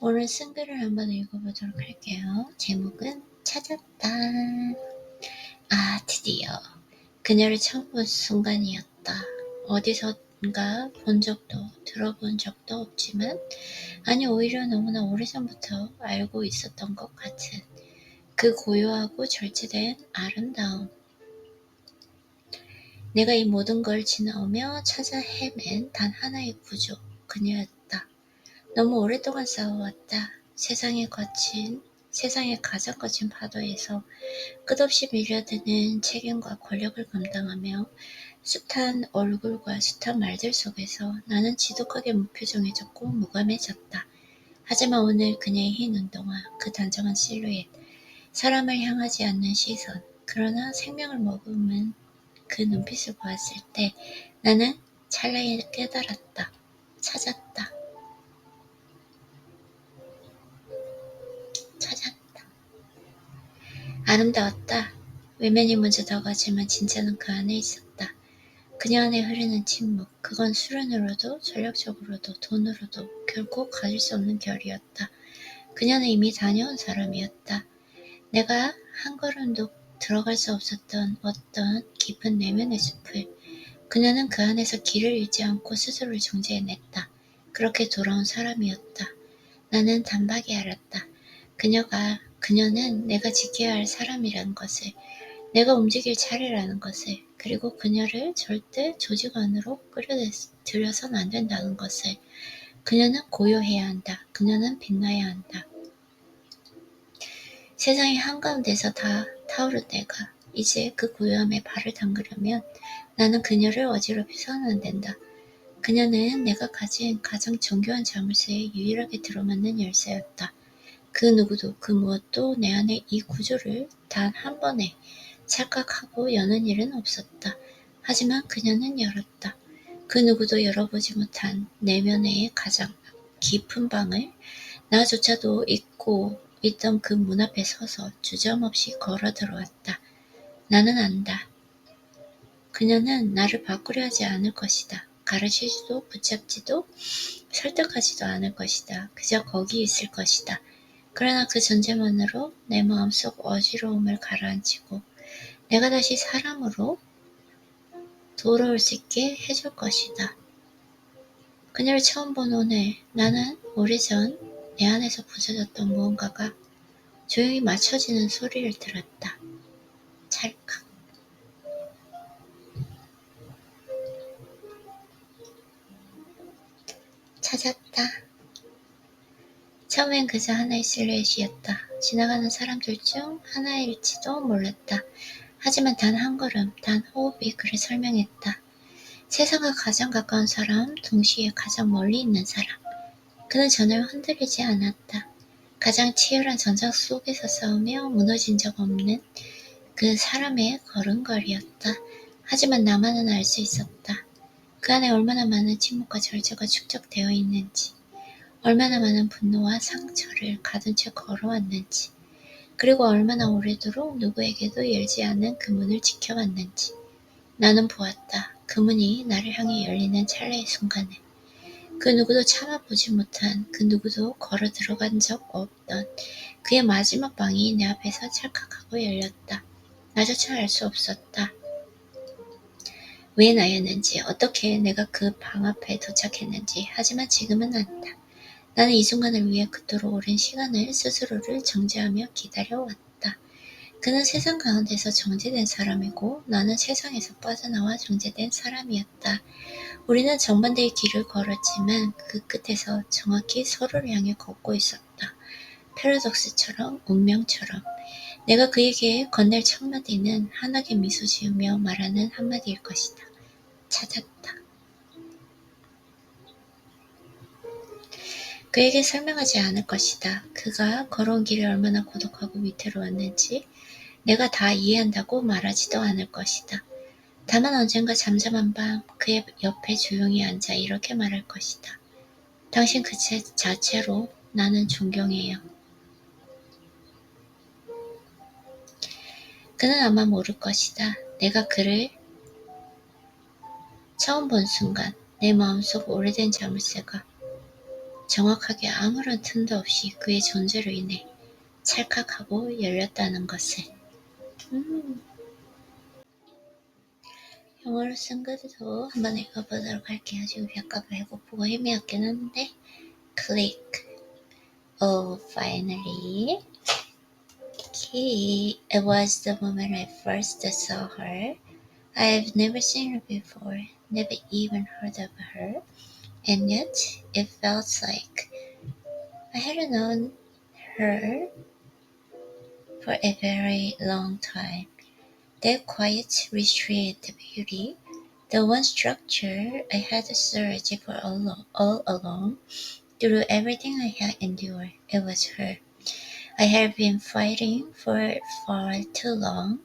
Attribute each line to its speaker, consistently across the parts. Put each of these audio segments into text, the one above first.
Speaker 1: 오늘 쓴 글을 한번 읽어보도록 할게요. 제목은 찾았다. 드디어 그녀를 처음 본 순간이었다. 어디선가 본 적도 들어본 적도 없지만 오히려 너무나 오래전부터 알고 있었던 것 같은 그 고요하고 절제된 아름다움. 내가 이 모든 걸 지나오며 찾아 헤맨 단 하나의 구조, 그녀였다. 너무 오랫동안 싸워왔다. 세상의 가장 거친 파도에서 끝없이 밀려드는 책임과 권력을 감당하며 숱한 얼굴과 숱한 말들 속에서 나는 지독하게 무표정해졌고 무감해졌다. 하지만 오늘 그녀의 흰 운동화, 그 단정한 실루엣, 사람을 향하지 않는 시선, 그러나 생명을 머금은 그 눈빛을 보았을 때 나는 찰나에 깨달았다. 찾았다. 아름다웠다. 외면이 먼저 다가지만 진짜는 그 안에 있었다. 그녀 안에 흐르는 침묵, 그건 수련으로도 전략적으로도 돈으로도 결코 가질 수 없는 결이었다. 그녀는 이미 다녀온 사람이었다. 내가 한 걸음도 들어갈 수 없었던 어떤 깊은 내면의 숲을 그녀는 그 안에서 길을 잃지 않고 스스로를 정제해냈다. 그렇게 돌아온 사람이었다. 나는 단박에 알았다. 그녀는 내가 지켜야 할 사람이라는 것을, 내가 움직일 차례라는 것을, 그리고 그녀를 절대 조직 안으로 끌어들여선 안 된다는 것을. 그녀는 고요해야 한다. 그녀는 빛나야 한다. 세상의 한가운데서 다 타오른 내가 이제 그 고요함에 발을 담그려면 나는 그녀를 어지럽혀서는 안 된다. 그녀는 내가 가진 가장 정교한 자물쇠에 유일하게 들어맞는 열쇠였다. 그 누구도 그 무엇도 내 안에 이 구조를 단 한 번에 착각하고 여는 일은 없었다. 하지만 그녀는 열었다. 그 누구도 열어보지 못한 내면의 가장 깊은 방을 나조차도 잊고 있던 그 문 앞에 서서 주저없이 걸어 들어왔다. 나는 안다. 그녀는 나를 바꾸려 하지 않을 것이다. 가르치지도 붙잡지도 설득하지도 않을 것이다. 그저 거기 있을 것이다. 그러나 그 존재만으로 내 마음속 어지러움을 가라앉히고 내가 다시 사람으로 돌아올 수 있게 해줄 것이다. 그녀를 처음 본 오늘 나는 오래전 내 안에서 부서졌던 무언가가 조용히 맞춰지는 소리를 들었다. 찰칵. 찾았다. 처음엔 그저 하나의 실루엣이었다. 지나가는 사람들 중 하나일지도 몰랐다. 하지만 단 한 걸음, 단 호흡이 그를 설명했다. 세상과 가장 가까운 사람, 동시에 가장 멀리 있는 사람. 그는 전혀 흔들리지 않았다. 가장 치열한 전쟁 속에서 싸우며 무너진 적 없는 그 사람의 걸음걸이였다. 하지만 나만은 알 수 있었다. 그 안에 얼마나 많은 침묵과 절제가 축적되어 있는지, 얼마나 많은 분노와 상처를 가둔 채 걸어왔는지, 그리고 얼마나 오래도록 누구에게도 열지 않은 그 문을 지켜왔는지. 나는 보았다. 그 문이 나를 향해 열리는 찰나의 순간에 그 누구도 참아보지 못한, 그 누구도 걸어 들어간 적 없던 그의 마지막 방이 내 앞에서 찰칵하고 열렸다. 나조차 알 수 없었다. 왜 나였는지, 어떻게 내가 그 방 앞에 도착했는지. 하지만 지금은 안다. 나는 이 순간을 위해 그토록 오랜 시간을 스스로를 정제하며 기다려왔다. 그는 세상 가운데서 정제된 사람이고 나는 세상에서 빠져나와 정제된 사람이었다. 우리는 정반대의 길을 걸었지만 그 끝에서 정확히 서로를 향해 걷고 있었다. 패러독스처럼, 운명처럼. 내가 그에게 건넬 첫 마디는 환하게 미소 지으며 말하는 한마디일 것이다. 찾았다. 그에게 설명하지 않을 것이다. 그가 걸어온 길이 얼마나 고독하고 위태로웠는지 내가 다 이해한다고 말하지도 않을 것이다. 다만 언젠가 잠잠한 밤 그의 옆에 조용히 앉아 이렇게 말할 것이다. 당신 그 자체로 나는 존경해요. 그는 아마 모를 것이다. 내가 그를 처음 본 순간 내 마음속 오래된 자물쇠가 정확하게 아무런 틈도 없이 그의 존재로 인해 찰칵하고 열렸다는 것을. 영어로 쓴 글도 한번 읽어보도록 할게요. 지금 약간 배고프고 헤매었긴 한데. Click. Oh, finally. It was the moment I first saw her. I've never seen her before, never even heard of her, and yet it felt like I hadn't known her for a very long time. That quiet, restrained beauty, the one structure I had searched for all along, through everything I had endured, it was her. I had been fighting for far too long,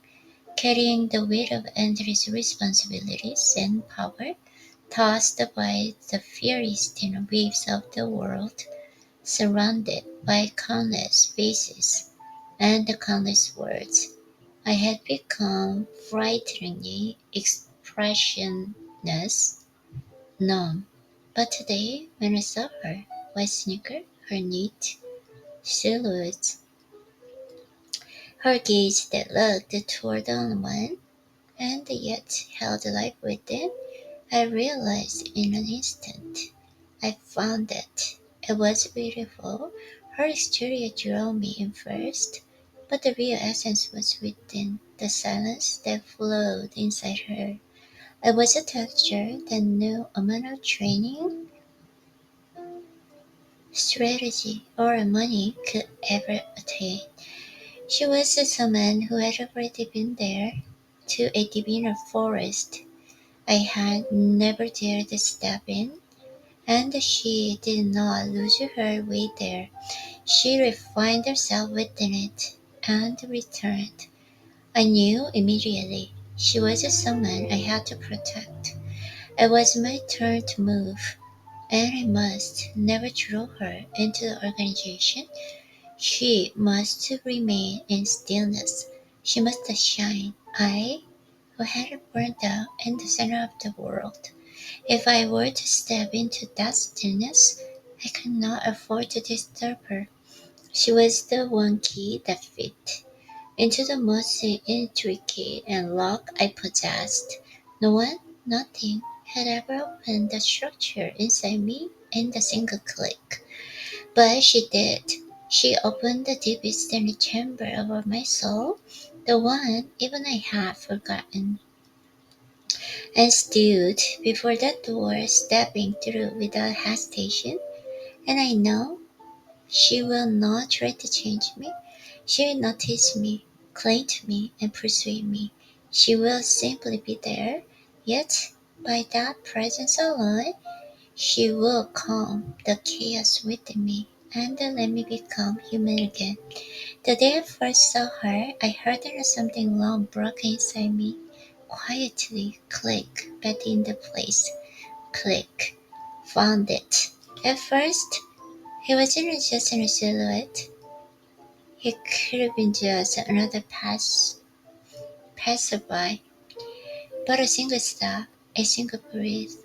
Speaker 1: carrying the weight of endless responsibilities and power, tossed by the fierce waves of the world, surrounded by countless faces and countless words. I had become frighteningly expressionless, numb. But today, when I saw her white sneaker, her neat silhouette, her gaze that looked toward the one and yet held life within, I realized in an instant. I found that it was beautiful. Her exterior drew me in first, but the real essence was within, the silence that flowed inside her. It was a texture that no amount of training, strategy, or money could ever attain. She was someone who had already been there, to a diviner forest I had never dared step in, and she did not lose her way there. She refined herself within it and returned. I knew immediately she was someone I had to protect. It was my turn to move, and I must never throw her into the organization. She must remain in stillness. She must shine. I, who had burned out in the center of the world. If I were to step into that stillness, I could not afford to disturb her. She was the one key that fit into the most intricate and lock I possessed. No one, nothing, had ever opened the structure inside me in a single click. But she did. She opened the deepest chamber of my soul, the one even I had forgotten, and stood before that door, stepping through without hesitation. And I know she will not try to change me. She will not teach me, cling to me, and persuade me. She will simply be there, yet by that presence alone, she will calm the chaos within me and let me become human again. The day I first saw her, I heard there was something long broken inside me. Quietly click back into place. Click. Found it. At first, he wasn't just in a silhouette. He could have been just another passerby. But a single stop, a single breath,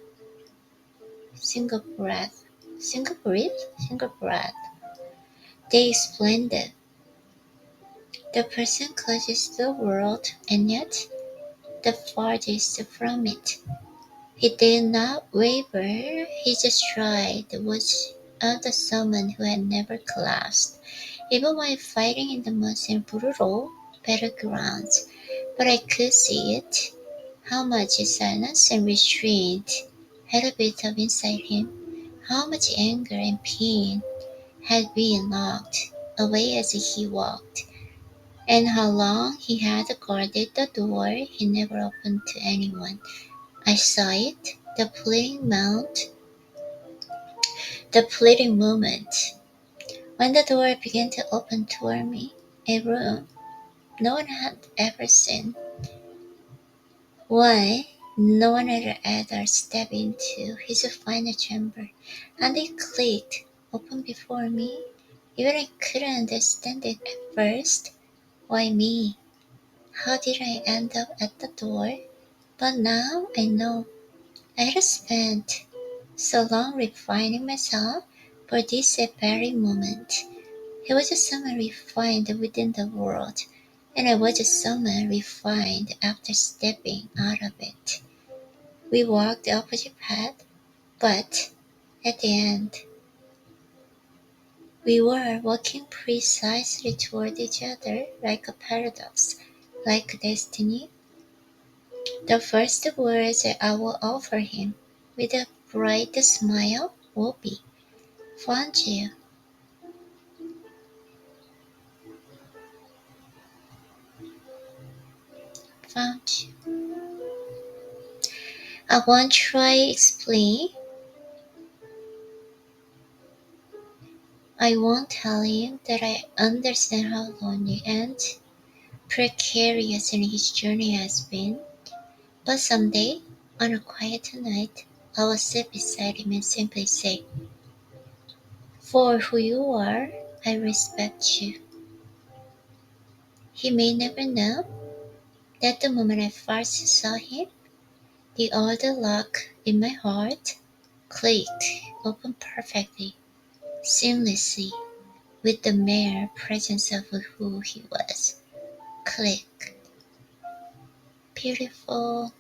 Speaker 1: single breath, single breath, single breath. They explained it. The person closest to the world, and yet the farthest from it. He did not waver, his stride was of the someone who had never collapsed, even while fighting in the most brutal battlegrounds. But I could see it, how much silence and restraint had built up inside him, how much anger and pain had been locked away as he walked, and how long he had guarded the door he never opened to anyone. I saw it, the fleeting moment, when the door began to open toward me, a room no one had ever seen, one no one had ever stepped into, his final chamber, and it clicked open before me. Even I couldn't understand it at first. Why me? How did I end up at the door? But now I know. I had spent so long refining myself, For this very moment, he was someone refined within the world, and I was someone refined after stepping out of it. We walked the opposite path, but at the end, we were walking precisely toward each other like a paradox, like destiny. The first words I will offer him, with a bright smile, will be, "Found you." Found you. I won't try explain. I won't tell him that I understand how lonely and precarious his journey has been. But someday, on a quiet night, I will sit beside him and simply say, "For who you are, I respect you." He may never know that the moment I first saw him, the old lock in my heart clicked open perfectly, seamlessly, with the mere presence of who he was. Click. Beautiful.